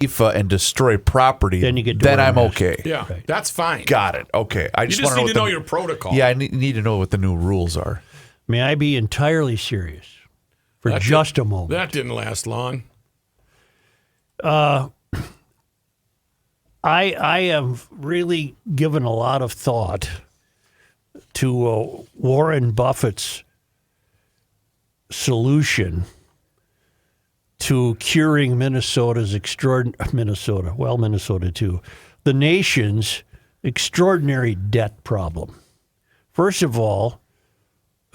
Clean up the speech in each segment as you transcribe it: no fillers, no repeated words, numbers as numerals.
and destroy property, then you get. Then I'm okay. Yeah, right. That's fine. Got it. Okay. I just need to know your protocol. Yeah, I need to know what the new rules are. May I be entirely serious for just a moment? That didn't last long. I have really given a lot of thought to Warren Buffett's solution to curing Minnesota too, the nation's extraordinary debt problem. First of all,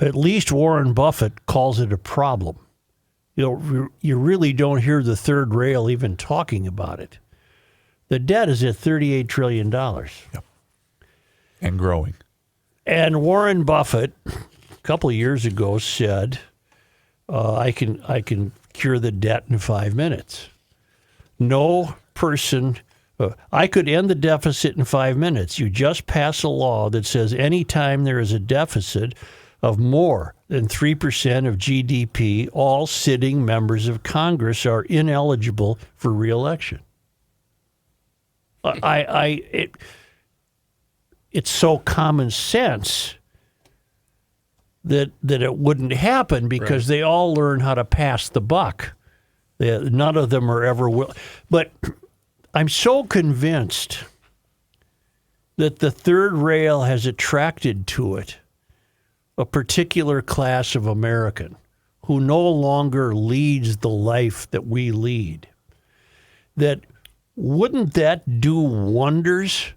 at least Warren Buffett calls it a problem. You really don't hear the third rail even talking about it. The debt is at $38 trillion. Yep. And growing. And Warren Buffett, a couple of years ago, said, I can cure the debt in 5 minutes. No person, I could end the deficit in 5 minutes. You just pass a law that says anytime there is a deficit of more than 3% of GDP, all sitting members of Congress are ineligible for re-election. It's so common sense that it wouldn't happen because they all learn how to pass the buck. None of them are ever will. But I'm so convinced that the third rail has attracted to it a particular class of American who no longer leads the life that we lead. That wouldn't that do wonders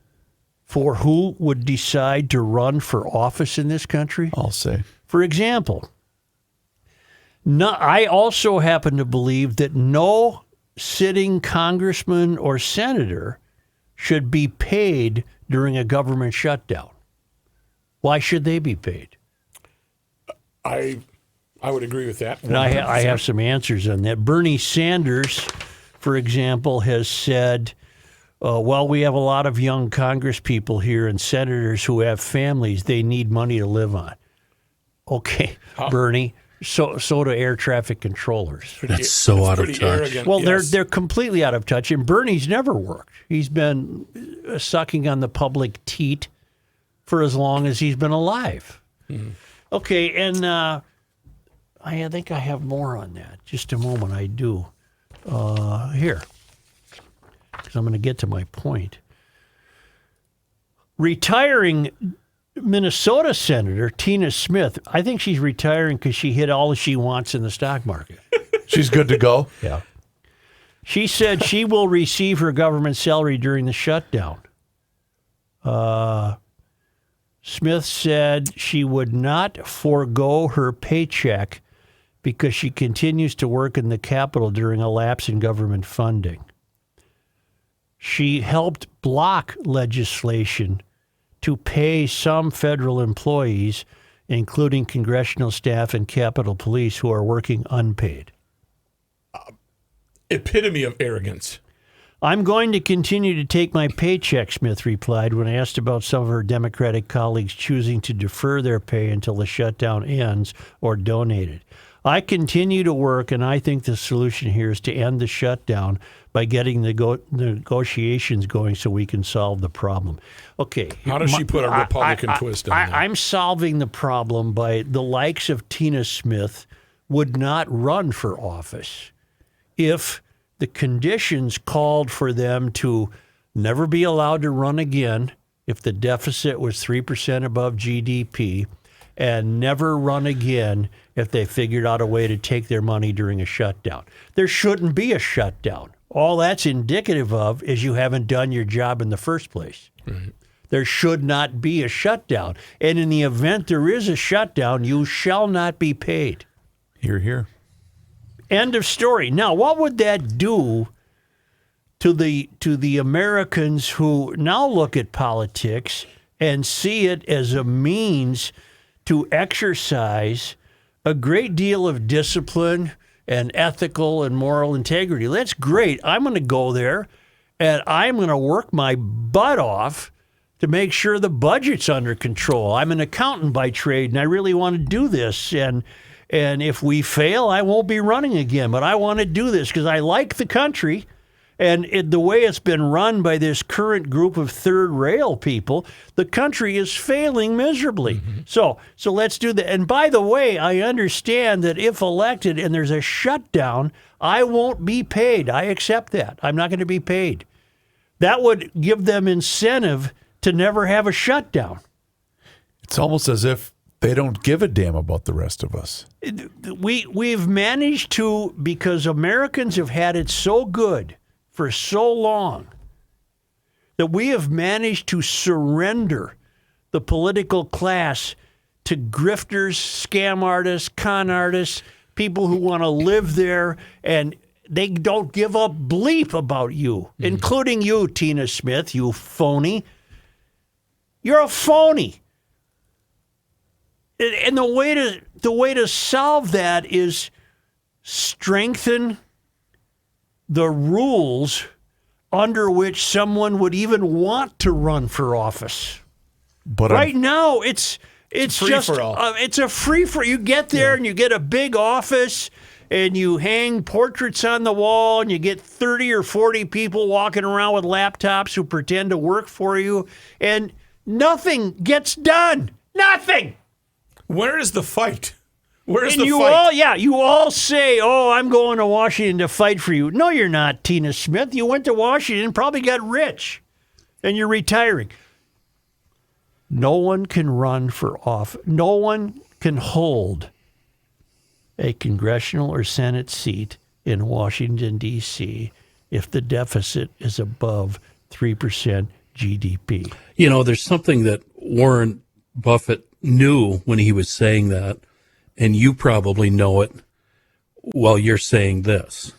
for who would decide to run for office in this country? I'll say. For example, I also happen to believe that no sitting congressman or senator should be paid during a government shutdown. Why should they be paid? I would agree with that. And I have some answers on that. Bernie Sanders, for example, has said, well, we have a lot of young Congress people here and senators who have families. They need money to live on. Okay, Bernie, so do air traffic controllers. That's so out of touch. Arrogant, Well, yes. they're completely out of touch, and Bernie's never worked. He's been sucking on the public teat for as long as he's been alive. Mm-hmm. Okay, and I think I have more on that. Just a moment, I do. Here, because I'm going to get to my point. Retiring Minnesota Senator Tina Smith, I think she's retiring because she hit all she wants in the stock market. She's good to go? Yeah. She said she will receive her government salary during the shutdown. Smith said she would not forego her paycheck because she continues to work in the Capitol during a lapse in government funding. She helped block legislation to pay some federal employees, including congressional staff and Capitol Police, who are working unpaid. Epitome of arrogance. I'm going to continue to take my paycheck, Smith replied when asked about some of her Democratic colleagues choosing to defer their pay until the shutdown ends or donate it. I continue to work, and I think the solution here is to end the shutdown by getting the negotiations going so we can solve the problem. Okay. How does she put a Republican twist on that? I'm solving the problem by the likes of Tina Smith would not run for office if the conditions called for them to never be allowed to run again if the deficit was 3% above GDP, and never run again if they figured out a way to take their money during a shutdown. There shouldn't be a shutdown. All that's indicative of is you haven't done your job in the first place. Right. There should not be a shutdown. And in the event there is a shutdown, you shall not be paid. Hear, hear. End of story. Now, what would that do to the Americans who now look at politics and see it as a means to exercise a great deal of discipline and ethical and moral integrity? That's great. I'm going to go there, and I'm going to work my butt off to make sure the budget's under control. I'm an accountant by trade, and I really want to do this. And if we fail, I won't be running again. But I want to do this because I like the country, And the way it's been run by this current group of third rail people, the country is failing miserably. So let's do that. And by the way, I understand that if elected and there's a shutdown, I won't be paid. I accept that. I'm not going to be paid. That would give them incentive to never have a shutdown. It's almost as if they don't give a damn about the rest of us. We've managed to, because Americans have had it so good for so long, that we have managed to surrender the political class to grifters, scam artists, con artists, people who want to live there, and they don't give a bleep about you, including you, Tina Smith, you phony. You're a phony. And the way to solve that is strengthen the rules under which someone would even want to run for office. But Right now, it's just free-for-all. It's a free for. You get there and you get a big office and you hang portraits on the wall and you get 30 or 40 people walking around with laptops who pretend to work for you, and nothing gets done. Nothing. Where is the fight? Where's And the you fight? you all say, "Oh, I'm going to Washington to fight for you." No, you're not, Tina Smith. You went to Washington, probably got rich, and you're retiring. No one can run for office. No one can hold a congressional or Senate seat in Washington, D.C. if the deficit is above 3% GDP. You know, there's something that Warren Buffett knew when he was saying that, and you probably know it while you're saying this.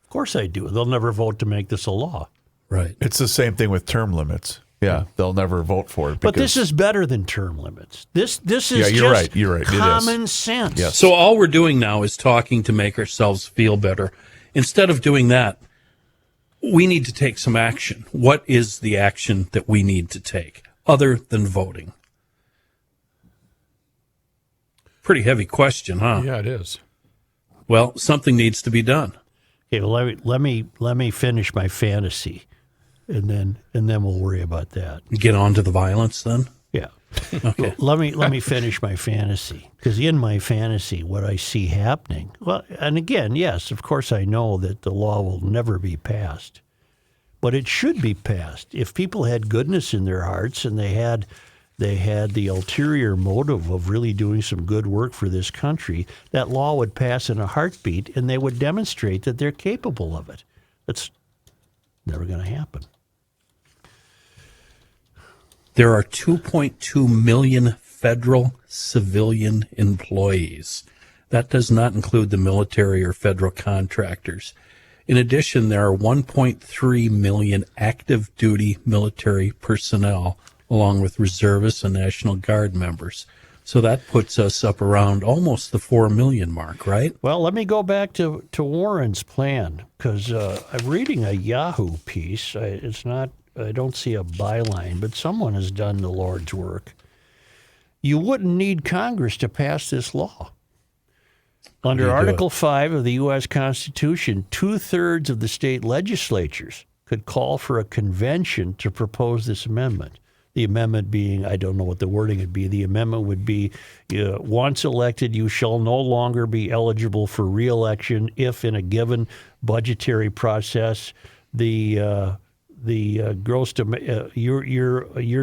Of course I do. They'll never vote to make this a law. Right. it's the same thing with term limits. Yeah, they'll never vote for it. But this because- is better than term limits. This is Yeah, you're just right. You're right. It is. common sense. Yes. So all we're doing now is talking to make ourselves feel better. Instead of doing that, we need to take some action. What is the action that we need to take other than voting? Pretty heavy question, huh? Yeah, it is. Well, something needs to be done. Okay, well, let me finish my fantasy, and then we'll worry about that. Get on to the violence then. Yeah. Okay. Let me finish my fantasy, because in my fantasy, what I see happening. Well, and again, yes, of course, I know that the law will never be passed, but it should be passed if people had goodness in their hearts and they had the ulterior motive of really doing some good work for this country. That law would pass in a heartbeat, and they would demonstrate that they're capable of it. That's never going to happen. There are 2.2 million federal civilian employees. That does not include the military or federal contractors. In addition, there are 1.3 million active duty military personnel, along with reservists and National Guard members. So that puts us up around almost the 4 million mark, right? Well, let me go back to Warren's plan, because I'm reading a Yahoo piece. I don't see a byline, but someone has done the Lord's work. You wouldn't need Congress to pass this law. Under Article 5 of the U.S. Constitution, 2/3 of the state legislatures could call for a convention to propose this amendment. The amendment being, I don't know what the wording would be. The amendment would be, once elected, you shall no longer be eligible for re-election if, in a given budgetary process, your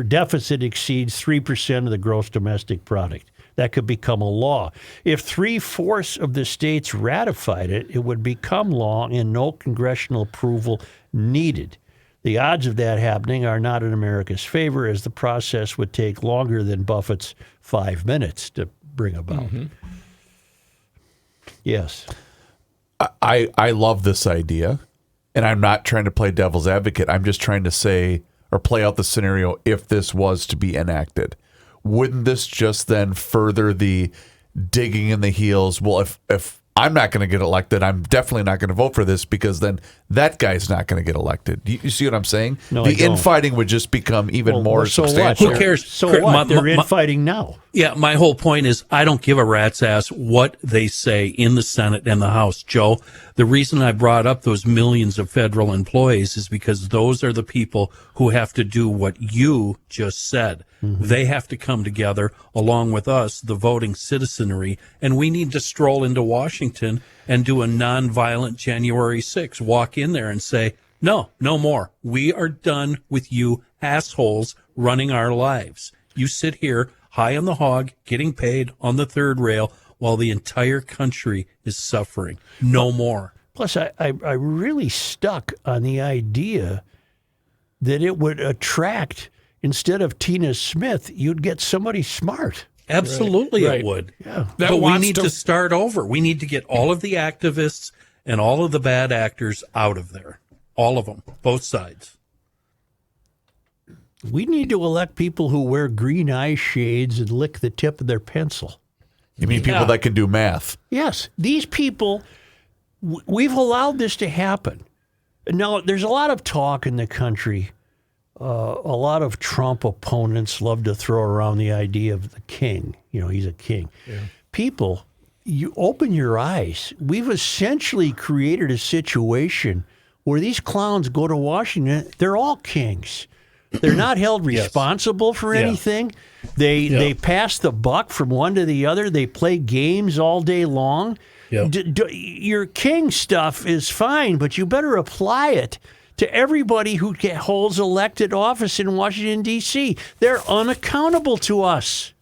deficit exceeds 3% of the gross domestic product. That could become a law. If 3/4 of the states ratified it, it would become law and no congressional approval needed. The odds of that happening are not in America's favor, as the process would take longer than Buffett's 5 minutes to bring about. Yes. I love this idea, and I'm not trying to play devil's advocate. I'm just trying to say or play out the scenario if this was to be enacted. Wouldn't this just then further the digging in the heels? Well, if I'm not going to get elected. I'm definitely not going to vote for this because then that guy's not going to get elected. You see what I'm saying? No, I the don't. infighting would just become even more so what? substantial. Who cares? So what? They're infighting now. Yeah, my whole point is I don't give a rat's ass what they say in the Senate and the House, Joe. The reason I brought up those millions of federal employees is because those are the people who have to do what you just said. They have to come together along with us, the voting citizenry, and we need to stroll into Washington and do a nonviolent January 6th. Walk in there and say, no more. We are done with you assholes running our lives. You sit here high on the hog, getting paid on the third rail, while the entire country is suffering. No more. Plus, I really stuck on the idea that it would attract, instead of Tina Smith, you'd get somebody smart. Absolutely, Right. it would. Yeah. That But we wants need to start over. We need to get all of the activists and all of the bad actors out of there. All of them, both sides. We need to elect people who wear green eye shades and lick the tip of their pencil. You mean people that can do math? Yes, these people, we've allowed this to happen. Now, there's a lot of talk in the country. A lot of Trump opponents love to throw around the idea of the king. You know, he's a king. Yeah. People, you open your eyes. We've essentially created a situation where these clowns go to Washington. They're all kings. They're not held responsible for anything. They pass the buck from one to the other. They play games all day long. Yep. Your king stuff is fine, but you better apply it to everybody who holds elected office in Washington, D.C. They're unaccountable to us.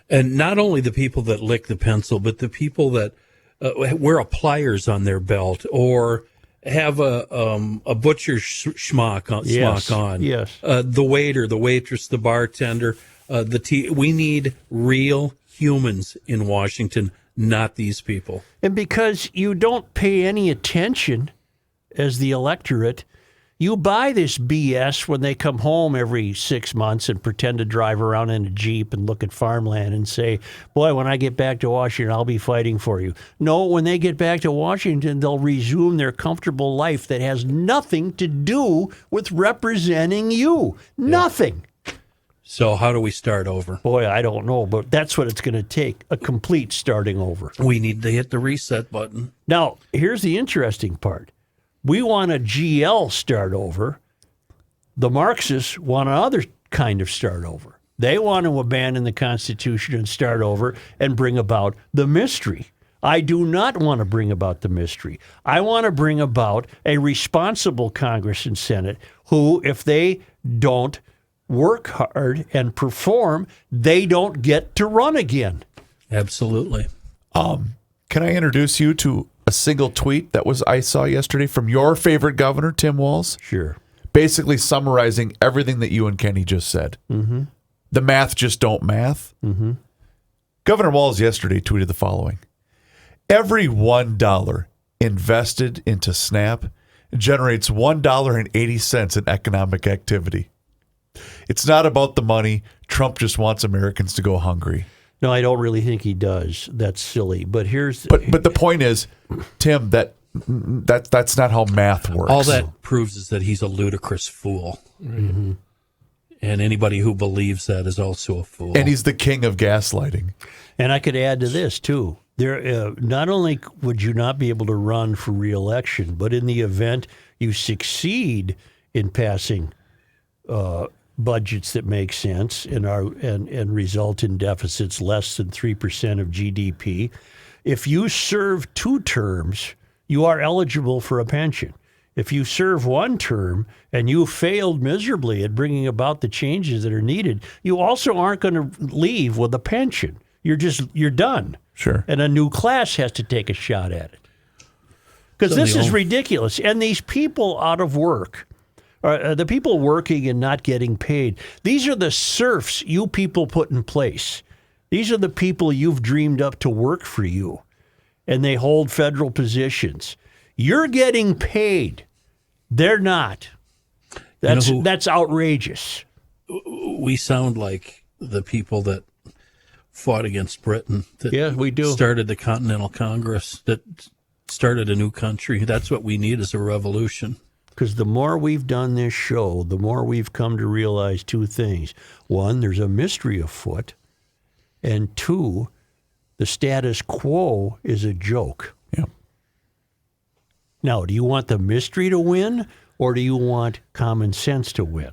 And not only the people that lick the pencil, but the people that wear a pliers on their belt or have a butcher's smock on. Yes. The waiter, the waitress, the bartender, we need real humans in Washington, not these people. And because you don't pay any attention as the electorate, you buy this BS when they come home every 6 months and pretend to drive around in a Jeep and look at farmland and say, boy, when I get back to Washington, I'll be fighting for you. No, when they get back to Washington, they'll resume their comfortable life that has nothing to do with representing you. Nothing. So how do we start over? Boy, I don't know, but that's what it's going to take, a complete starting over. We need to hit the reset button. Now, here's the interesting part. We want a GL start over. The Marxists want another kind of start over. They want to abandon the Constitution and start over and bring about the mystery. I do not want to bring about the mystery. I want to bring about a responsible Congress and Senate who, if they don't work hard and perform, they don't get to run again. Absolutely. Can I introduce you to a single tweet that I saw yesterday from your favorite governor, Tim Walz? Sure. Basically summarizing everything that you and Kenny just said. Mm-hmm. The math just don't math. Mm-hmm. Governor Walz yesterday tweeted the following. Every $1 invested into SNAP generates $1.80 in economic activity. It's not about the money. Trump just wants Americans to go hungry. No, I don't really think he does. That's silly. But here's But the point is, Tim, that's not how math works. All that proves is that he's a ludicrous fool. Mm-hmm. And anybody who believes that is also a fool. And he's the king of gaslighting. And I could add to this, too. There, not only would you not be able to run for re-election, but in the event you succeed in passing budgets that make sense and result in deficits less than 3% of GDP, if you serve 2 terms, you are eligible for a pension. If you serve 1 term and you failed miserably at bringing about the changes that are needed, you also aren't going to leave with a pension. You're done. Sure. And a new class has to take a shot at it. Because this is ridiculous. And these people out of work, the people working and not getting paid, these are the serfs you people put in place. These are the people you've dreamed up to work for you. And they hold federal positions. You're getting paid. They're not. That's outrageous. We sound like the people that fought against Britain. That Yeah, we do. Started the Continental Congress. That started a new country. That's what we need is a revolution. Because the more we've done this show, the more we've come to realize two things. One, there's a mystery afoot. And two, the status quo is a joke. Yeah. Now, do you want the mystery to win or do you want common sense to win?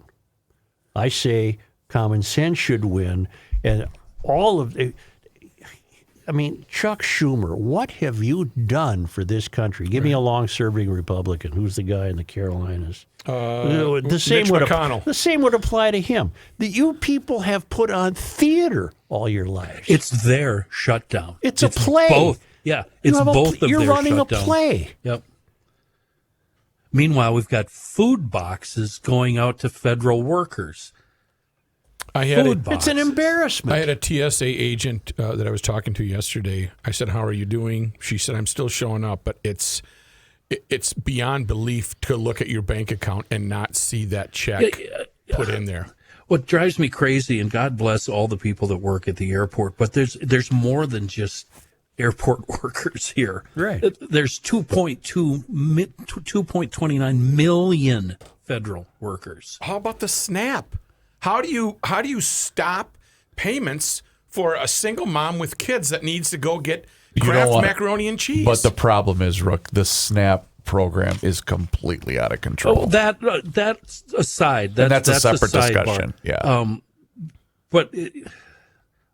I say common sense should win. And all of the, I mean, Chuck Schumer, what have you done for this country? Give me a long-serving Republican. Who's the guy in the Carolinas? The same Mitch would McConnell. The same would apply to him. You people have put on theater all your lives. It's their shutdown. It's a play. Both. Yeah, it's both of You're their running shutdown. a play. Yep. Meanwhile, we've got food boxes going out to federal workers. It's an embarrassment. I had a TSA agent that I was talking to yesterday. I said, "How are you doing?" She said, "I'm still showing up, but it's beyond belief to look at your bank account and not see that check put in there." What drives me crazy, and God bless all the people that work at the airport, but there's more than just airport workers here. Right. There's 2.29 million federal workers. How about the SNAP? How do you stop payments for a single mom with kids that needs to go get Kraft macaroni and cheese? But the problem is, Rook, the SNAP program is completely out of control. Oh, that's aside. That's a separate sidebar. discussion. Yeah. But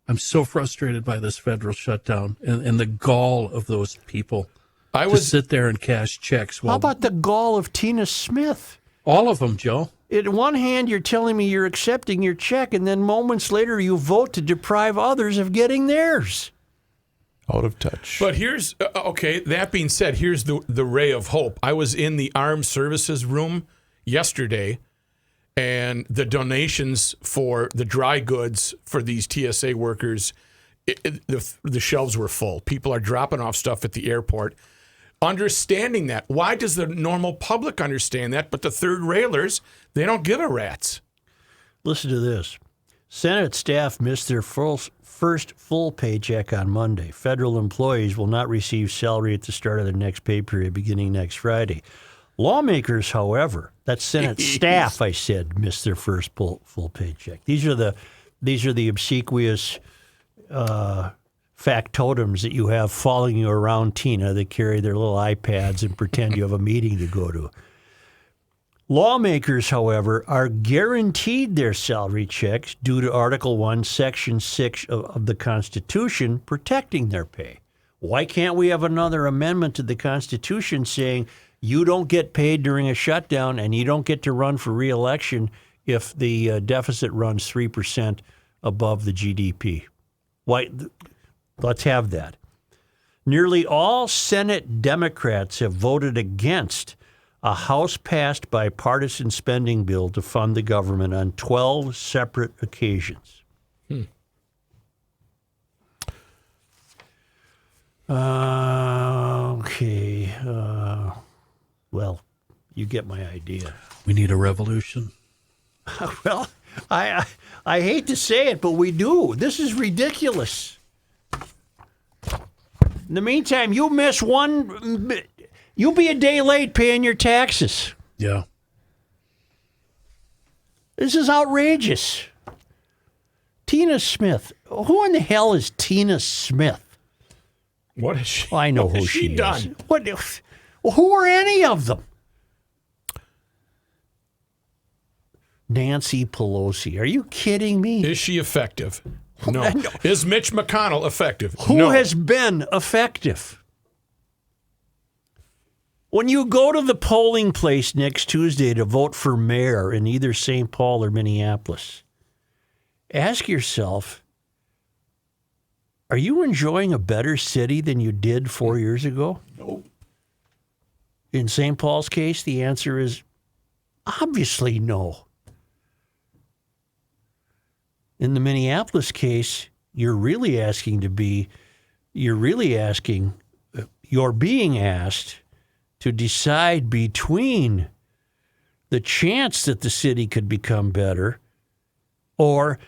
I'm so frustrated by this federal shutdown and the gall of those people to sit there and cash checks. How about the gall of Tina Smith? All of them, Joe. In one hand, you're telling me you're accepting your check, and then moments later you vote to deprive others of getting theirs. Out of touch. But here's, okay, that being said, here's the ray of hope. I was in the Armed Services room yesterday, and the donations for the dry goods for these TSA workers, the shelves were full. People are dropping off stuff at the airport. Understanding that. Why does the normal public understand that, but the third railers, they don't give a rat's? Listen to this. Senate staff missed their first full paycheck on Monday. Federal employees will not receive salary at the start of the next pay period beginning next Friday. Lawmakers, however, that's Senate staff, I said, missed their first full paycheck. These are the obsequious factotums that you have following you around, Tina, that carry their little iPads and pretend you have a meeting to go to. Lawmakers, however, are guaranteed their salary checks due to Article 1, Section 6 of the Constitution protecting their pay. Why can't we have another amendment to the Constitution saying you don't get paid during a shutdown and you don't get to run for re-election if the deficit runs 3% above the GDP? Why? Let's have that. Nearly all Senate Democrats have voted against a House-passed bipartisan spending bill to fund the government on 12 separate occasions. Okay. Well, you get my idea. We need a revolution. Well, I hate to say it, but we do. This is ridiculous. In the meantime, you miss one. You'll be a day late paying your taxes. Yeah. This is outrageous. Tina Smith. Who in the hell is Tina Smith? What is she? Well, I know what who has she done? is. What? Well, who are any of them? Nancy Pelosi. Are you kidding me? Is she effective? No. Is Mitch McConnell effective? Who No. has been effective? When you go to the polling place next Tuesday to vote for mayor in either St. Paul or Minneapolis, ask yourself, are you enjoying a better city than you did 4 years ago? No. In St. Paul's case, the answer is obviously no. In the Minneapolis case, you're being asked to decide between the chance that the city could become better or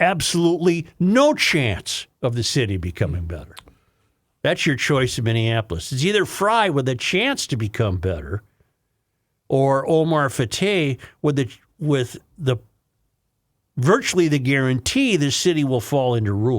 absolutely no chance of the city becoming better. That's your choice in Minneapolis. It's either Fry with a chance to become better, or Omar Fateh with the virtually the guarantee the city will fall into ruin.